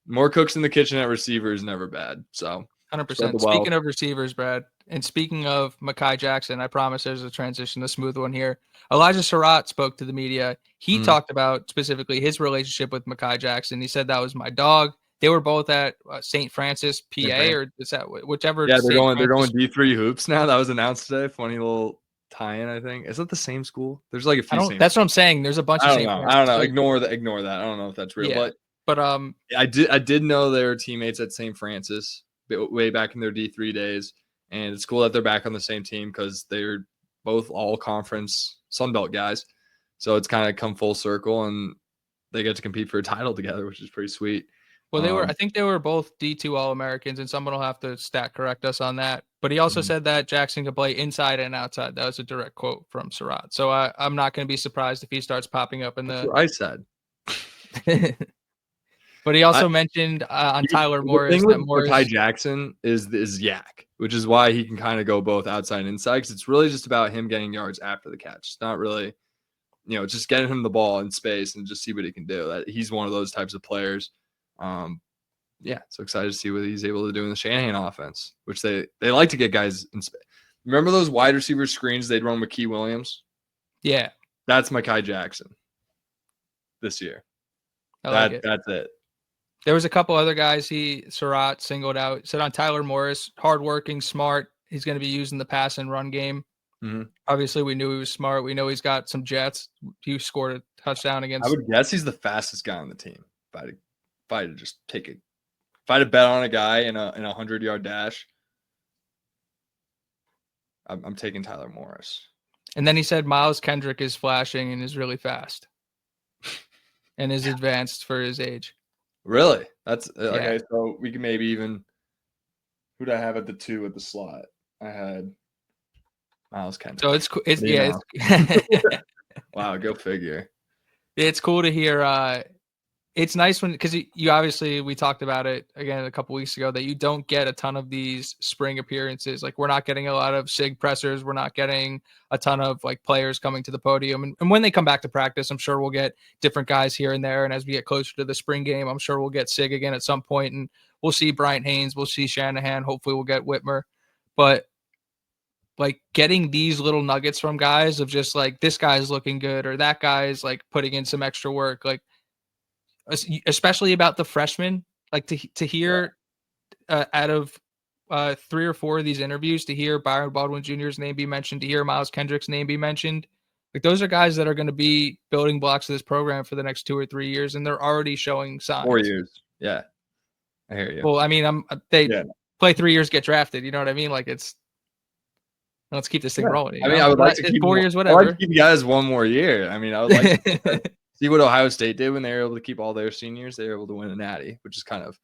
More cooks in the kitchen at receiver is never bad. So 100%. Speaking of receivers, Brad, and speaking of Mekhi Jackson, I promise there's a transition, a smooth one here. Elijah Sarratt spoke to the media. He talked about specifically his relationship with Mekhi Jackson. He said that was my dog. They were both at St. Francis, PA, or is that whichever? Yeah, they're going D3 hoops now. That was announced today. Funny little tie-in, I think. Is that the same school? There's like a few. That's what I'm saying. There's a bunch of St. Francis. I don't know. Ignore that. I don't know if that's real. Yeah. But I did know they were teammates at St. Francis way back in their D3 days, and it's cool that they're back on the same team because they're both all conference Sun Belt guys. So it's kind of come full circle, and they get to compete for a title together, which is pretty sweet. Well, I think they were both D2 All-Americans, and someone will have to stat correct us on that. But he also said that Jackson could play inside and outside. That was a direct quote from Sarratt. So I'm not going to be surprised if he starts popping up in the. That's what I said. But he also mentioned on Tyler Morris that Mekhi Jackson is yak, which is why he can kind of go both outside and inside, because it's really just about him getting yards after the catch. It's not really, just getting him the ball in space and just see what he can do. He's one of those types of players. So excited to see what he's able to do in the Shanahan offense, which they like to get guys in space. Remember those wide receiver screens they'd run with Key Williams? Yeah. That's Mekhi Jackson this year. That's it. There was a couple other guys Sarratt singled out. Said on Tyler Morris, hardworking, smart. He's going to be using the pass and run game. Mm-hmm. Obviously, we knew he was smart. We know he's got some jets. He scored a touchdown against. I would guess he's the fastest guy on the team. If I had to bet on a guy in a 100-yard dash, I'm taking Tyler Morris. And then he said Miles Kendrick is flashing and is really fast, and is advanced for his age. Really? That's okay. So we can maybe even. Who did I have at the 2 at the slot? I had Miles Kendrick. So it's Wow, go figure. It's cool to hear. It's nice because you obviously, we talked about it again a couple weeks ago, that you don't get a ton of these spring appearances. Like, we're not getting a lot of SIG pressers. We're not getting a ton of players coming to the podium. And when they come back to practice, I'm sure we'll get different guys here and there. And as we get closer to the spring game, I'm sure we'll get SIG again at some point, and we'll see Bryant Haynes. We'll see Shanahan. Hopefully we'll get Whitmer. But getting these little nuggets from guys of just this guy's looking good, or that guy's putting in some extra work, especially about the freshmen, to hear out of 3 or 4 of these interviews, to hear Byron Baldwin Jr.'s name be mentioned, to hear Miles Kendrick's name be mentioned. Those are guys that are going to be building blocks of this program for the next 2 or 3 years, and they're already showing signs. 4 years. Yeah. I hear you. Well, I mean, they play 3 years, get drafted. You know what I mean? Let's keep this thing rolling. I mean, I would like to keep 4 years, whatever. I'd like to keep you guys 1 more year. I mean, I would like to see what Ohio State did when they were able to keep all their seniors. They were able to win a natty, which is kind of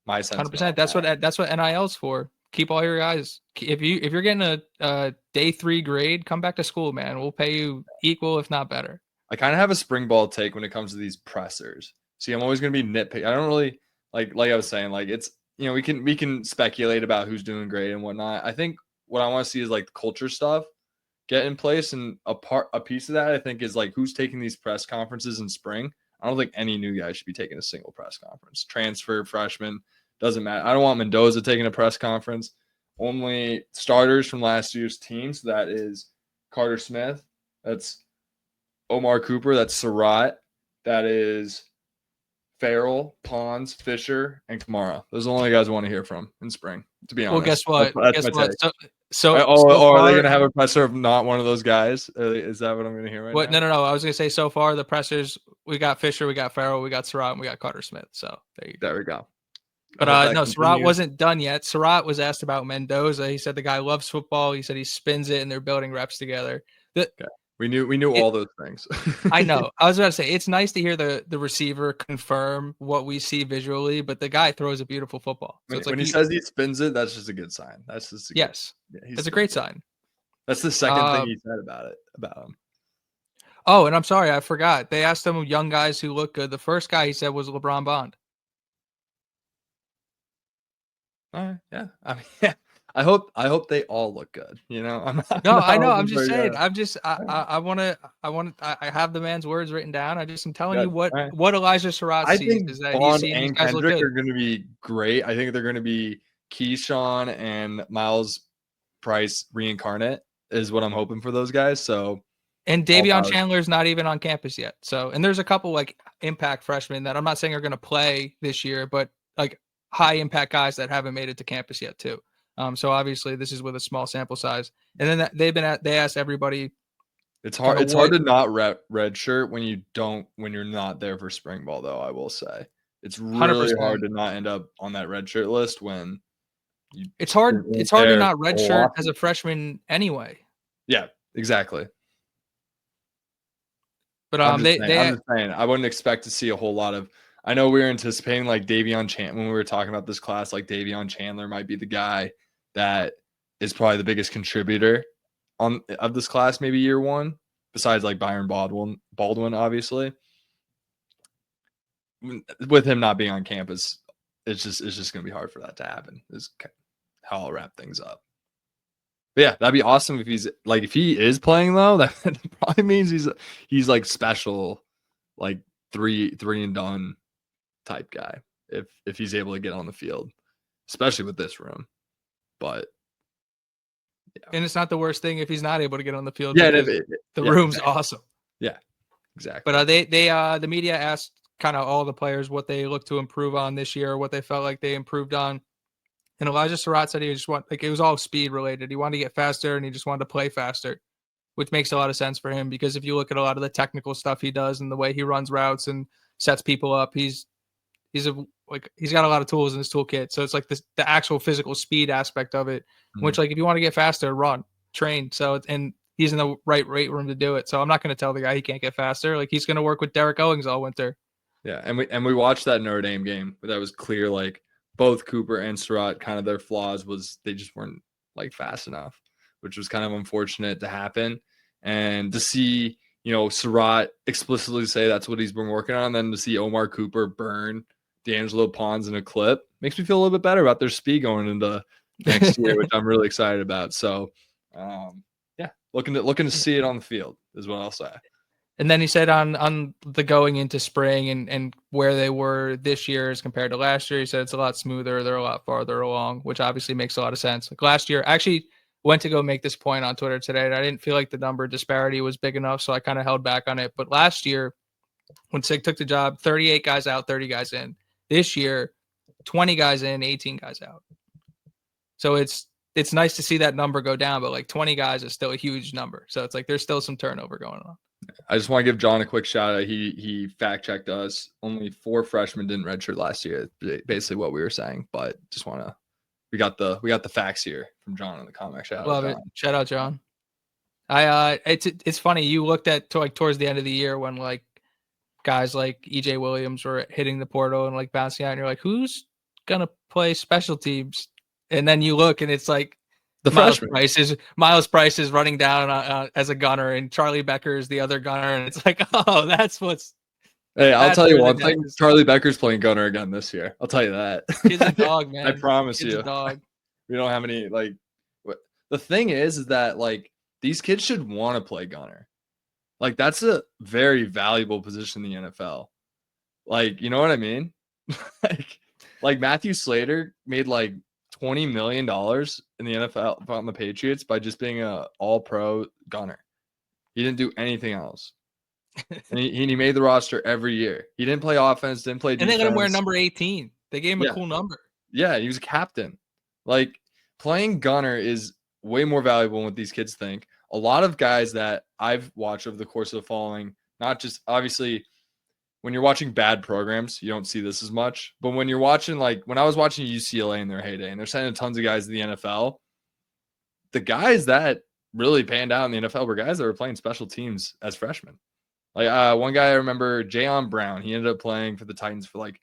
my sense. 100%. That's what NIL's for. Keep all your guys. If you're getting a day 3 grade, come back to school, man. We'll pay you equal, if not better. I kind of have a spring ball take when it comes to these pressers. See, I'm always going to be nitpicky. I don't really like I was saying, it's, we can speculate about who's doing great and whatnot. I think what I want to see is culture stuff get in place, and a piece of that I think is who's taking these press conferences in spring. I don't think any new guy should be taking a single press conference. Transfer, freshman, doesn't matter. I don't want Mendoza taking a press conference. Only starters from last year's team. So that is Carter Smith. That's Omar Cooper. That's Sarratt. That is Farrell, Pons, Fisher, and Kamara. Those are the only guys I want to hear from in spring, to be honest. Well, guess what? Guess what? So are they going to have a presser of not one of those guys? Is that what I'm going to hear right now? No. I was going to say, so far, the pressers, we got Fisher, we got Farrell, we got Sarratt, and we got Carter Smith. So there we go. But no, Sarratt wasn't done yet. Sarratt was asked about Mendoza. He said the guy loves football. He said he spins it, and they're building reps together. We knew all those things. I know. I was about to say, it's nice to hear the receiver confirm what we see visually, but the guy throws a beautiful football. So when he says he spins it, that's just a good sign. That's just it's a great sign. That's the second thing he said about him. Oh, and I'm sorry, I forgot. They asked him young guys who look good. The first guy he said was LeBron Bond. Yeah. I mean, I hope they all look good. You know, I'm not, No, not I know. I'm hoping just for saying. you. I have the man's words written down. I'm telling you Good. what All right. Elijah Sarratt I sees think is that he's Bond seeing these and guys look Kendrick good. are going to be great. I think they're going to be Keyshawn and Miles Price reincarnate is what I'm hoping for those guys. So And all Davion power. Chandler is not even on campus yet. So, and there's a couple like impact freshmen that I'm not saying are going to play this year, but like high impact guys that haven't made it to campus yet too. So obviously this is with a small sample size. And then they asked everybody It's kind hard. of It's hard what to not red shirt when you're not there for spring ball, though. I will say it's really 100%. hard to not end up on that red shirt list when you It's hard. weren't It's hard to there not a redshirt lot. as a freshman anyway. Yeah, exactly. But I'm just saying. I wouldn't expect to see a whole lot of. I know we were anticipating like Davion Chandler when we were talking about this class. Like Davion Chandler might be the guy that is probably the biggest contributor of this class, maybe year one, besides like Byron Baldwin, obviously. With him not being on campus, it's just going to be hard for that to happen. Is how I'll wrap things up. But yeah, that'd be awesome if if he is playing though. That probably means he's like special, like three and done type guy. If he's able to get on the field, especially with this room. But yeah. And it's not the worst thing if he's not able to get on the field. Yeah, because the room's exactly. awesome. Yeah, exactly. But the media asked kind of all the players what they look to improve on this year, what they felt like they improved on. And Elijah Sarratt said he just it was all speed related. He wanted to get faster and he just wanted to play faster, which makes a lot of sense for him because if you look at a lot of the technical stuff he does and the way he runs routes and sets people up, he's got a lot of tools in his toolkit. So it's like the actual physical speed aspect of it, which like if you want to get faster, run, train. So and he's in the right weight room to do it. So I'm not going to tell the guy he can't get faster. Like he's going to work with Derek Owings all winter. Yeah, and we watched that Notre Dame game, but that was clear. Like both Cooper and Surratt, kind of their flaws was they just weren't like fast enough, which was kind of unfortunate to happen. And to see Surratt explicitly say that's what he's been working on, and then to see Omar Cooper burn D'Angelo Pons in a clip makes me feel a little bit better about their speed going into next year, which I'm really excited about. So, yeah, looking to see it on the field is what I'll say. And then he said on the going into spring and where they were this year as compared to last year, he said it's a lot smoother. They're a lot farther along, which obviously makes a lot of sense. Like last year, I actually went to go make this point on Twitter today, and I didn't feel like the number disparity was big enough, so I kind of held back on it. But last year, when Sig took the job, 38 guys out, 30 guys in. This year, 20 guys in, 18 guys out. So it's nice to see that number go down, but like 20 guys is still a huge number. So it's like there's still some turnover going on. I just want to give John a quick shout out. He fact checked us. Only 4 freshmen didn't redshirt last year. Basically what we were saying, but just want to we got the facts here from John in the comment. Shout Love out, it. John. Shout out, John. It's funny. You looked at towards the end of the year when like guys like EJ Williams were hitting the portal and like bouncing out, and you're like, who's gonna play special teams? And then you look and it's like the Miles Price is running down as a gunner, and Charlie Becker is the other gunner, and it's like, oh, that's what's. Hey, I'll tell you one thing. Charlie Becker's playing gunner again this year. I'll tell you that. Kid's a dog, man. I promise Kid's you. A dog. We don't have any like. The thing is that like these kids should want to play gunner. Like that's a very valuable position in the NFL. Like, you know what I mean? like Matthew Slater made like $20 million in the NFL on the Patriots by just being a all-pro gunner. He didn't do anything else. And he made the roster every year. He didn't play offense, didn't play defense. And they let him wear number 18. They gave him a cool number. Yeah, he was a captain. Like playing gunner is way more valuable than what these kids think. A lot of guys that I've watched over the course of the following, not just obviously when you're watching bad programs, you don't see this as much. But when you're watching, like when I was watching UCLA in their heyday and they're sending tons of guys to the NFL, the guys that really panned out in the NFL were guys that were playing special teams as freshmen. Like one guy I remember, Jayon Brown, he ended up playing for the Titans for like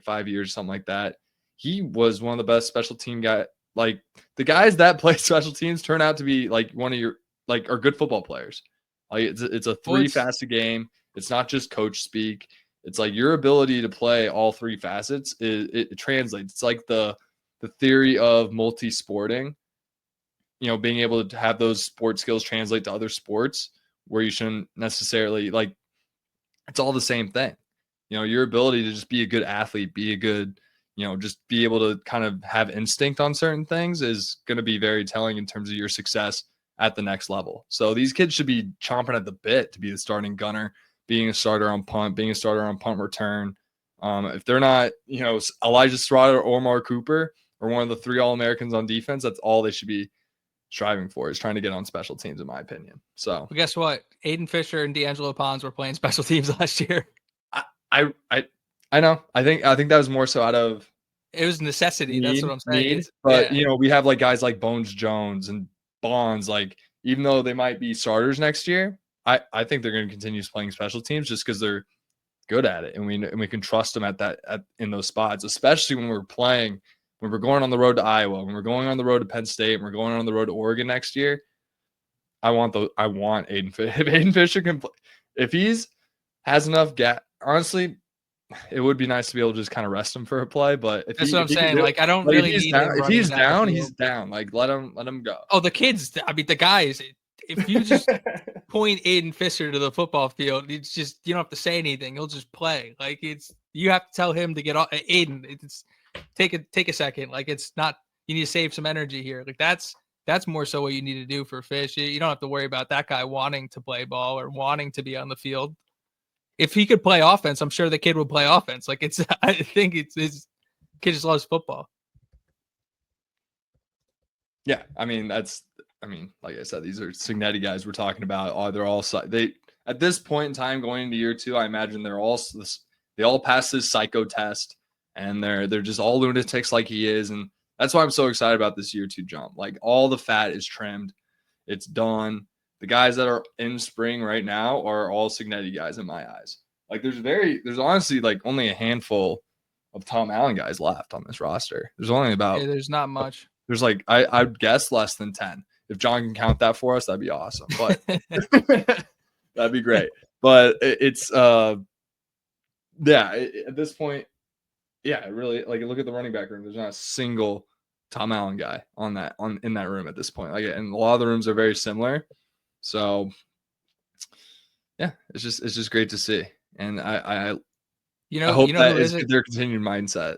5 years, something like that. He was one of the best special team guys. Like the guys that play special teams turn out to be like one of your are good football players. Like it's a 3 facet game. It's not just coach speak. It's like your ability to play all 3 facets it translates. It's like the the theory of multi-sporting, being able to have those sports skills translate to other sports where you shouldn't necessarily like, it's all the same thing. Your ability to just be a good athlete, be a good, just be able to kind of have instinct on certain things is going to be very telling in terms of your success at the next level. So these kids should be chomping at the bit to be the starting gunner, being a starter on punt, being a starter on punt return. If they're not, Elijah Sarratt or Omar Cooper or one of the 3 All-Americans on defense, that's all they should be striving for, is trying to get on special teams, in my opinion. So well, guess what? Aiden Fisher and D'Angelo Pons were playing special teams last year. I know. I think that was more so out of it was necessity. That's what I'm saying. But we have like guys like Bones Jones and Bonds. Like, even though they might be starters next year, I think they're going to continue playing special teams just because they're good at it, and we can trust them in those spots, especially when we're going on the road to Iowa, when we're going on the road to Penn State, and we're going on the road to Oregon next year. I want Aiden Fisher. If Aiden Fisher can play, if he's has enough honestly, it would be nice to be able to just kind of rest him for a play. But that's what I'm saying. Like, I don't really need him. If he's down, he's down. Like, let him go. Oh, the kids. I mean, the guys. If you just point Aiden Fisher to the football field, it's just, you don't have to say anything. He'll just play. Like, you have to tell him to get off. Aiden, take a second. Like, it's not. You need to save some energy here. Like, that's more so what you need to do for Fish. You don't have to worry about that guy wanting to play ball or wanting to be on the field. If he could play offense, I'm sure the kid would play offense. Like, I think his kid just loves football. Yeah, I mean, like I said, these are Signetti guys we're talking about. They're all at this point in time going into year 2. I imagine they all pass this psycho test, and they're just all lunatics like he is, and that's why I'm so excited about this year 2 jump. Like, all the fat is trimmed, it's done. The guys that are in spring right now are all Signetti guys in my eyes. Like, there's honestly like only a handful of Tom Allen guys left on this roster. There's only about there's not much. There's like I'd guess less than 10. If John can count that for us, that'd be awesome. But that'd be great. But it's at this point, really, like, look at the running back room. There's not a single Tom Allen guy in that room at this point. Like, and a lot of the rooms are very similar. So yeah, it's just great to see. And I hope that is their continued mindset.